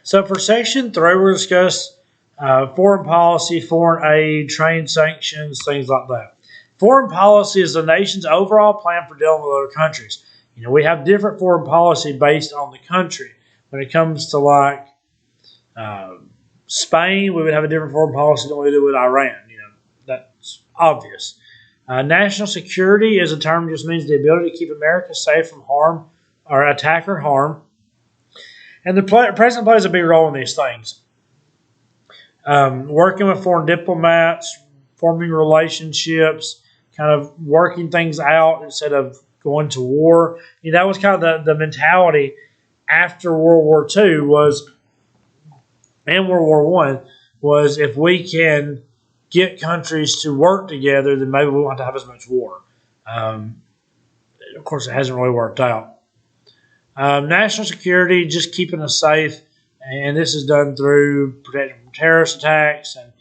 So for Section 3, we'll discuss foreign policy, foreign aid, trade sanctions, things like that. Foreign policy is the nation's overall plan for dealing with other countries. We have different foreign policy based on the country. When it comes to uh, Spain, we would have a different foreign policy than we do with Iran. That's obvious. National security is a term that just means the ability to keep America safe from harm or attack or harm. And the president plays a big role in these things. Working with foreign diplomats, forming relationships, kind of working things out instead of going to war. That was kind of the mentality after World War II and World War I was if we can get countries to work together, then maybe we won't have to have as much war. Of course, it hasn't really worked out. National security, just keeping us safe, and this is done through protection from terrorist attacks and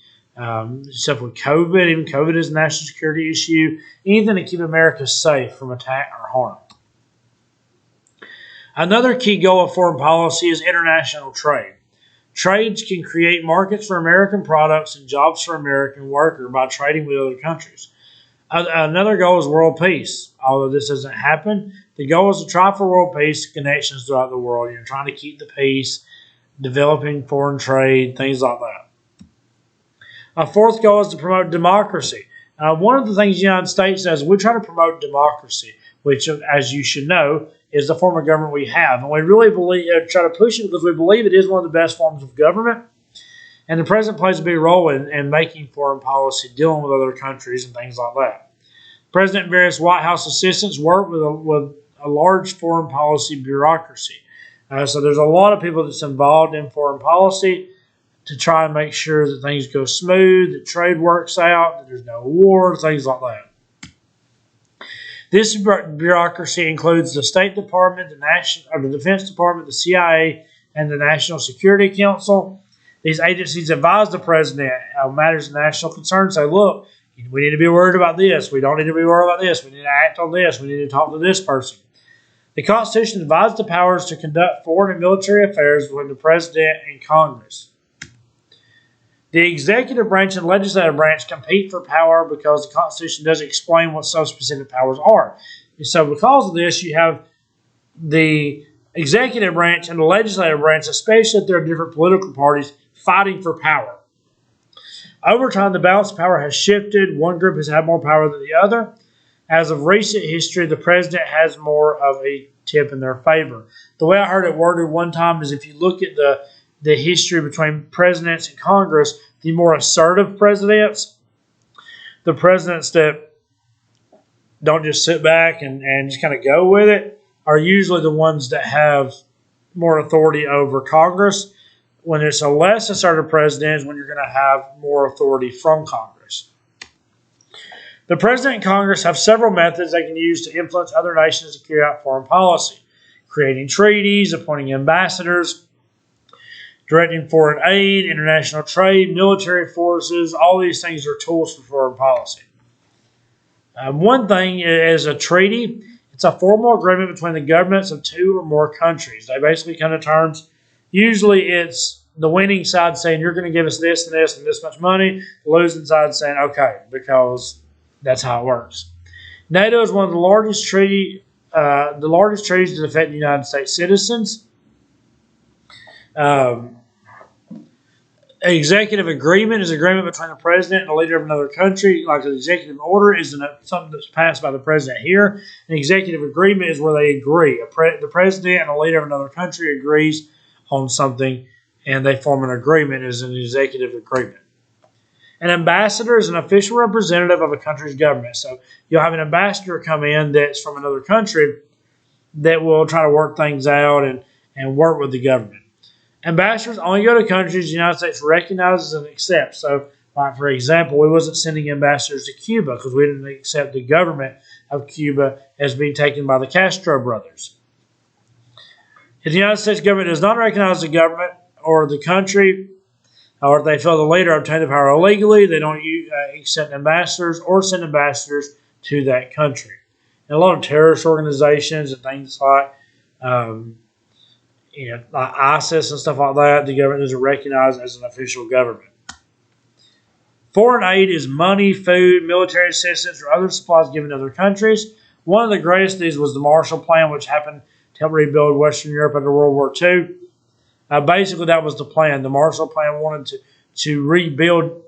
stuff with COVID. Even COVID is a national security issue. Anything to keep America safe from attack or harm. Another key goal of foreign policy is international trade. Trades can create markets for American products and jobs for American workers by trading with other countries. Another goal is world peace. Although this doesn't happen, the goal is to try for world peace connections throughout the world. Trying to keep the peace, developing foreign trade, things like that. A fourth goal is to promote democracy. One of the things the United States does, we try to promote democracy, which, as you should know, is the form of government we have. And we really try to push it because we believe it is one of the best forms of government. And the president plays a big role in making foreign policy, dealing with other countries and things like that. The president and various White House assistants work with a large foreign policy bureaucracy. So there's a lot of people that's involved in foreign policy to try and make sure that things go smooth, that trade works out, that there's no war, things like that. This bureaucracy includes the State Department, the Defense Department, the CIA, and the National Security Council. These agencies advise the president on matters of national concern. Say, look, we need to be worried about this. We don't need to be worried about this. We need to act on this. We need to talk to this person. The Constitution divides the powers to conduct foreign and military affairs between the president and Congress. The executive branch and legislative branch compete for power because the Constitution doesn't explain what some specific powers are. And so because of this, you have the executive branch and the legislative branch, especially if there are different political parties, fighting for power. Over time, the balance of power has shifted. One group has had more power than the other. As of recent history, the president has more of a tip in their favor. The way I heard it worded one time is if you look at the history between presidents and Congress, the more assertive presidents, the presidents that don't just sit back and just kind of go with it, are usually the ones that have more authority over Congress. When it's a less assertive president is when you're going to have more authority from Congress. The president and Congress have several methods they can use to influence other nations to carry out foreign policy, creating treaties, appointing ambassadors, directing foreign aid, international trade, military forces. All these things are tools for foreign policy. One thing is a treaty. It's a formal agreement between the governments of two or more countries. They basically come to terms. Usually it's the winning side saying, you're going to give us this and this and this much money. The losing side saying, okay, because that's how it works. NATO is one of the largest treaties that affect the United States citizens. Executive agreement is an agreement between the president and the leader of another country. Like an executive order is something that's passed by the president here. An executive agreement is where they agree. The president and the leader of another country agrees on something, and they form an agreement as an executive agreement. An ambassador is an official representative of a country's government. So you'll have an ambassador come in that's from another country that will try to work things out and work with the government. Ambassadors only go to countries the United States recognizes and accepts. So, like for example, we wasn't sending ambassadors to Cuba because we didn't accept the government of Cuba as being taken by the Castro brothers. If the United States government does not recognize the government or the country, or if they feel the leader obtained the power illegally, they don't accept ambassadors or send ambassadors to that country. And a lot of terrorist organizations and things like like ISIS and stuff like that, the government doesn't recognize as an official government. Foreign aid is money, food, military assistance, or other supplies given to other countries. One of the greatest of these was the Marshall Plan, which happened to help rebuild Western Europe after World War II. Basically, that was the plan. The Marshall Plan wanted to rebuild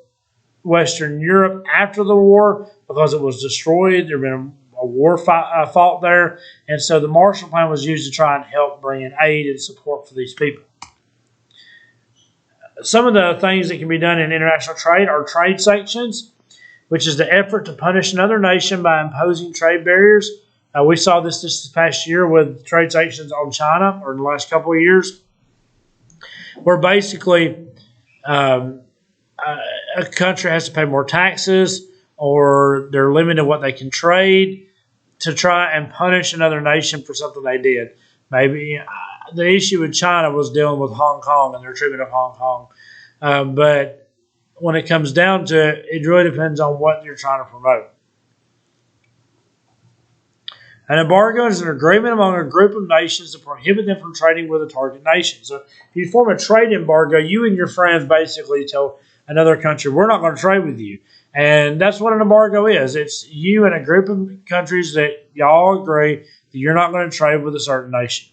Western Europe after the war because it was destroyed. There had been a war fought there. And so the Marshall Plan was used to try and help bring in aid and support for these people. Some of the things that can be done in international trade are trade sanctions, which is the effort to punish another nation by imposing trade barriers. We saw this past year with trade sanctions on China, or in the last couple of years, where basically a country has to pay more taxes, or they're limited what they can trade to try and punish another nation for something they did. Maybe the issue with China was dealing with Hong Kong and their treatment of Hong Kong. But when it comes down to it, it really depends on what you're trying to promote. An embargo is an agreement among a group of nations to prohibit them from trading with a target nation. So if you form a trade embargo, you and your friends basically tell another country, we're not going to trade with you. And that's what an embargo is. It's you and a group of countries that y'all agree that you're not going to trade with a certain nation.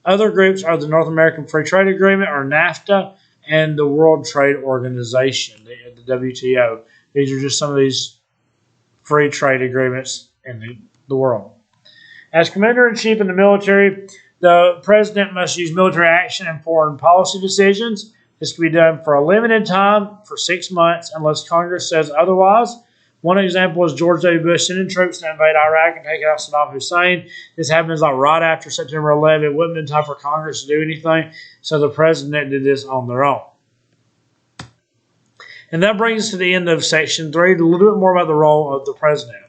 Other groups are the North American Free Trade Agreement, or NAFTA, and the World Trade Organization, the WTO. These are just some of these free trade agreements in the world. As Commander-in-Chief in the military, the President must use military action in foreign policy decisions. This can be done for a limited time, for 6 months, unless Congress says otherwise. One example is George W. Bush sending troops to invade Iraq and take out Saddam Hussein. This happens like right after September 11th. It wouldn't have been time for Congress to do anything, so the President did this on their own. And that brings us to the end of Section 3, a little bit more about the role of the President.